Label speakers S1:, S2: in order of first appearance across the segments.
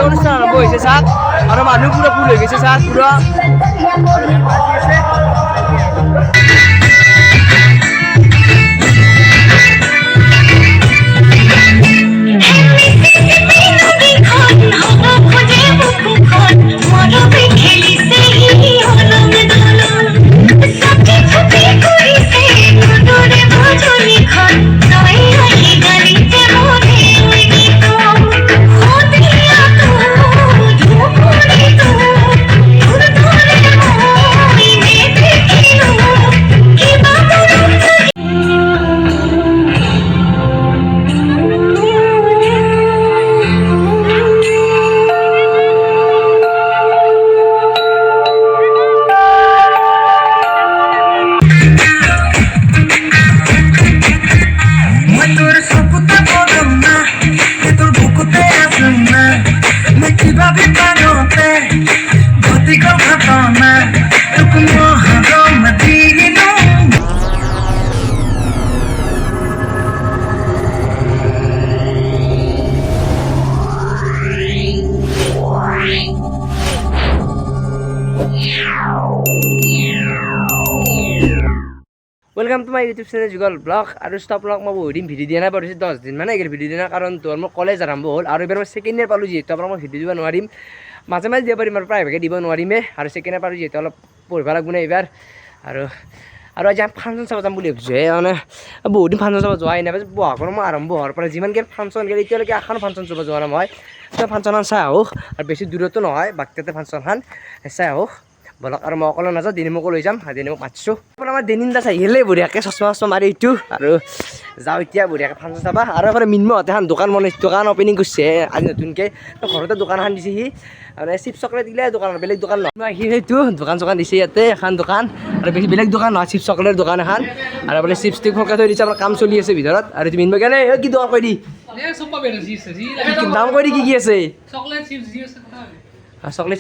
S1: অনুষ্ঠান আৰম্ভ হৈছে চাওক আৰু মানুহ পুৰা ফুল হৈ গৈছে চাওক পুৰা welcome to my YouTube channel Jugal blog और स्टॉप ब्लग मैं बहुत दिन भिडिओ दिया ना 10 दिन माने भिडिओ दिना कारण তোৰ মোৰ কলেজ আৰম্ভ হ'ল আৰু এবাৰ মই সেকেন্ড ইয়াৰ পালো যেহেতু আপোনাক মই ভিডিও দিব নোৱাৰিম মাজে মাজে দিব পাৰিম আৰু প্ৰায়ভাগে দিব নোৱাৰিমে আৰু সেকেন্ড ইয়াৰ পালো যেহেতু অলপ পঢ়িব লাগিব না এবাৰ আৰু আজি ফাংচন চাব যাম বুলি ভাবিছোঁ মানে বহুত দিন ফাংচন চাব যোৱাই নাই বহাগৰ মই আৰম্ভ হোৱাৰ পৰা যিমানকৈ ফাংচন গ'ল এতিয়ালৈকে এখন ফাংচন চাব যোৱা নাই মই ফাংচনখন চাই আহোঁ আৰু বেছি দূৰতো নহয় বাকীতে ফাংচনখন চাই আহোঁ বলক আৰু মই অকলে নাযাওঁ দিনিমকো লৈ যাম দিনিমক মাতিছোঁ আমাৰ দিনিম দাস আহিলে বঢ়িয়াকৈ চশমা মাৰি এইটো আৰু যাওঁ এতিয়া বঢ়িয়াকৈ ফাংচন চাবা আৰু এবাৰ মিন্মহঁতে এখন দোকান বনাইছে দোকান অপেনিং কৰিছে আজি নতুনকৈ ঘৰতে দোকান এখন দিছে সি মানে চিপ চকলেট দিলে দোকানত বেলেগ দোকান নহয় সি সেইটো দোকান চোকান দিছে ইয়াতে এখন দোকান আৰু বেছি বেলেগ দোকান নহয় চিপ চকলেট দোকান এখন আৰু বোলে চিপ ষ্টিক ফলকা থৈ দিছে আমাৰ কাম চলি আছে ভিতৰত আৰু তুমি মিন্মই কেনে কি দোকান কৈ দি দাম কৈ দি কি আছে চকলেট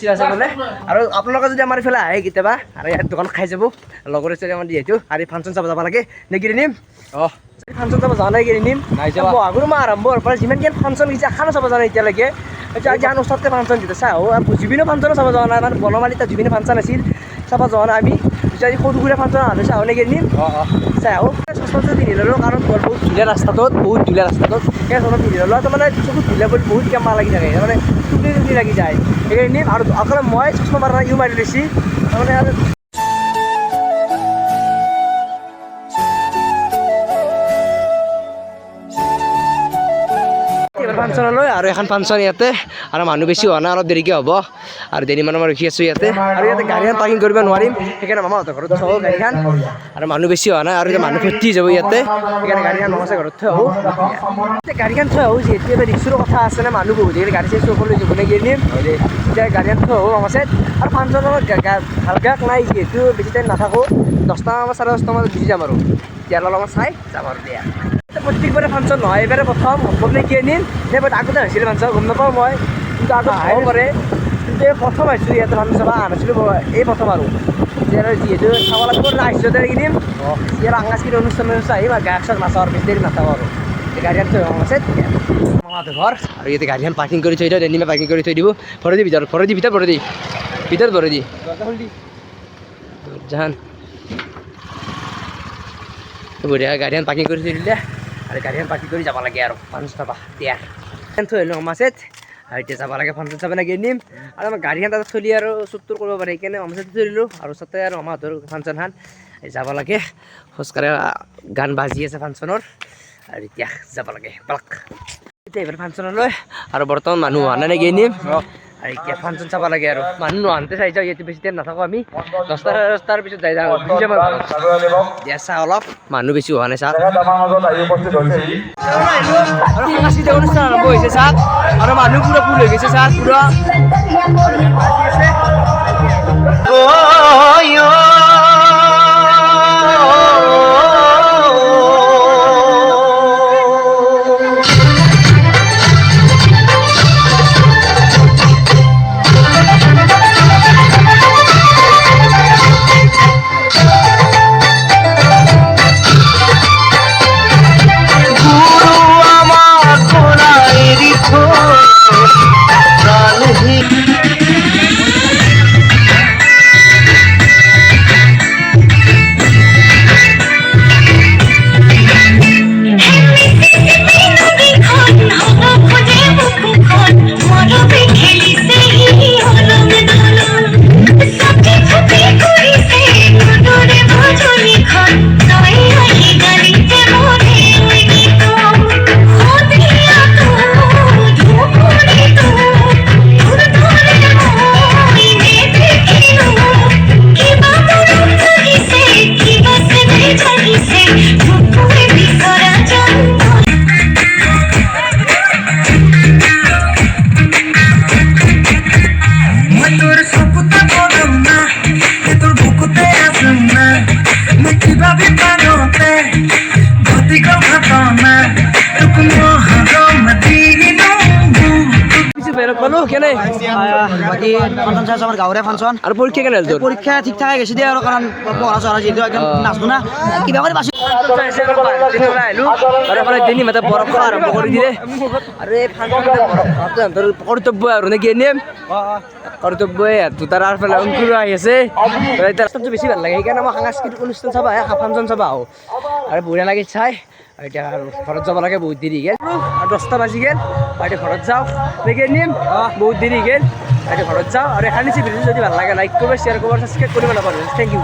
S1: চিপ আছে বোলে আৰু আপোনালোকে যদি আমাৰ ইফালে আহে কেতিয়াবা আৰু ইয়াত দোকান খাই যাব লগৰ ছোৱালী আমাৰ যিহেতু আৰু ফাংচন চাব যাব লাগে নে কিনি নিম ফাংচন চাব যোৱা নাই কিনি নিম বহাগৰ মাহ আৰম্ভ হোৱাৰ পৰা যিমানকৈ ফাংচন গৈছে এখনো চাব যোৱা নাই এতিয়ালৈকে আজি আন ওচৰতে ফাংচন দিছে চাওঁ জুবিনৰ ফাংচনো চাব যোৱা নাই মানে বনমালী তাত জুবিনৰ ফাংচন আছিল চাব যোৱা নাই আমি আজি সৰু সুৰা ফাংচন আনো চাওঁ নে কিনি নিম চাই আহোঁ চশমাটো পিন্ধি ল'লোঁ কাৰণ বহুত ধুনীয়া ৰাস্তাটোত সেই চশমা পিন্ধি ল'লোঁ তো মানে চকুত ধুনীয়া কৰি বহুত কেম্মা লাগি থাকে মানে টুপনি লাগি যায় সেইকাৰণে নিম আৰু অকল মই চশমা মাৰা ইও মাৰি লৈছি তাৰমানে আৰু ফাংচনলৈ আৰু এখন ফাংচন ইয়াতে আৰু মানুহ বেছি হোৱা নাই অলপ দেৰিকৈ হ'ব আৰু দেৰি মানুহ মই ৰখি আছোঁ ইয়াতে আৰু ইয়াতে গাড়ীখন পাৰ্কিং কৰিব নোৱাৰিম সেইকাৰণে মামাহঁতৰ ঘৰত থওঁ গাড়ীখন আৰু মানুহ বেছি হোৱা নাই আৰু এতিয়া মানুহ ভৰ্তি যাব ইয়াতে সেইকাৰণে গাড়ীখন মামাছে ঘৰত থৈ আহোঁ গাড়ীখন থৈ আহোঁ যিহেতু এবাৰ ৰিক্সৰ কথা আছে না মানুহ বহুত দেৰি গাড়ী চাই চকলৈ যাবলৈ গেলিম এতিয়া গাড়ীখন থৈ আহোঁ মামাছে আৰু ফাংচনৰ ভালকৈ নাই যিহেতু বেছি টাইম নাথাকোঁ 10টা বা 10:30 গুচি যাম আৰু এতিয়া অলপমান চাই যাম আৰু দিয়া প্ৰত্যেকবাৰে ফাংচন নহয় এইবাৰে প্ৰথম সম্ভৱ নে কি আনিম নে আগতে হৈছিলে ফাংচন গম নাপাওঁ মই কিন্তু আগত হ'ব পাৰে কিন্তু এই প্ৰথম আহিছোঁ ইয়াতে ফাংচন চাব আনিছিলোঁ এই প্ৰথম আৰু যিহেতু চাব লাগিব আহিছোঁ তাতে কিনিম ইয়াৰ সাংস্কৃতিক অনুষ্ঠান আহিম আৰু গায়ক চায়ক নাচাওঁ আৰু বেছি দেৰি নাচাওঁ আৰু গাড়ীখন থৈ আছে মামাহঁতৰ ঘৰ আৰু ইয়াতে গাড়ীখন পাৰ্কিং কৰি থৈ দিওঁ দেনিমে পাৰ্কিং কৰি থৈ দিব ভৰাই দি ভিতৰত ভৰাই দি জাহান বঢ়িয়া গাড়ীখন পাৰ্কিং কৰি থৈ দিলে আৰু গাড়ীখন পাৰ্কিং কৰি যাব লাগে আৰু ফাংচন চাবা দিয়া থৈ আহিলোঁ মামাছেত আৰু এতিয়া যাব লাগে ফাংচন চাব লাগে নিম আৰু আমাৰ গাড়ীখন তাতে থৈ আৰু চুপ তুৰ কৰিব পাৰে সেইকাৰণে মামাছেত থৈ দিলোঁ আৰু তাতে আৰু মামাহঁতৰ ফাংচনখন যাব লাগে খোজকাঢ়ি গান বাজি আছে ফাংচনৰ আৰু এতিয়া যাব লাগে পালাক এতিয়া এইবাৰ ফাংচনলৈ আৰু বৰ্তমান মানুহ হোৱা নাই নেকি নিম আৰু এতিয়া ফাংচন চাব লাগে আৰু মানুহ নোহানতে চাই যাওঁ ইয়াতে বেছি টাইম নাথাকোঁ আমি 10টাৰ পিছত যাই যাওঁ দিয়া চাহ অলপ মানুহ বেছি হোৱা নাই চাহ আৰু সাংস্কৃতিক অনুষ্ঠান আৰম্ভ হৈছে চাহ আৰু মানুহ পুৰা ফুল হৈ গৈছে চাহ পুৰা লগ পালো কেনে
S2: বাকী ফাংচন চাইছো আমাৰ গাঁৱৰে ফাংচন
S1: আৰু পৰীক্ষা কেনে হ'ল তোৰ
S2: পৰীক্ষা ঠিক ঠাকে গৈছে দিয়া আৰু কাৰণ পঢ়া চঢ়া যিহেতু একদম নাচবো না কিবা কৰি বাছি
S1: বৰফ খোৱা আৰম্ভ কৰি দিলে আৰু এই ফাংচন কৰ্তব্য আৰু নেকি এনেই কৰ্তব্যই তাৰ ফালে অংকুৰ আহি আছে ৰাস্তাটো বেছি ভাল লাগে সেইকাৰণে মই সাংস্কৃতিক অনুষ্ঠান চাবা আহে ফাংচন চাবা আহোঁ আৰু বঢ়িয়া লাগি চাই এতিয়া আৰু ঘৰত যাব লাগে বহুত দেৰি গেল আৰু 10টা বাজি গেল আৰু এতিয়া ঘৰত যাওঁ নেকি নিম বহুত দেৰি গেল এতিয়া ঘৰত যাওঁ আৰু এখন ভিডিঅ' যদি ভাল লাগে লাইক কৰিব শ্বেয়াৰ কৰিব ছাবস্ক্ৰাইব কৰিব নাপাহৰিব থেংক ইউ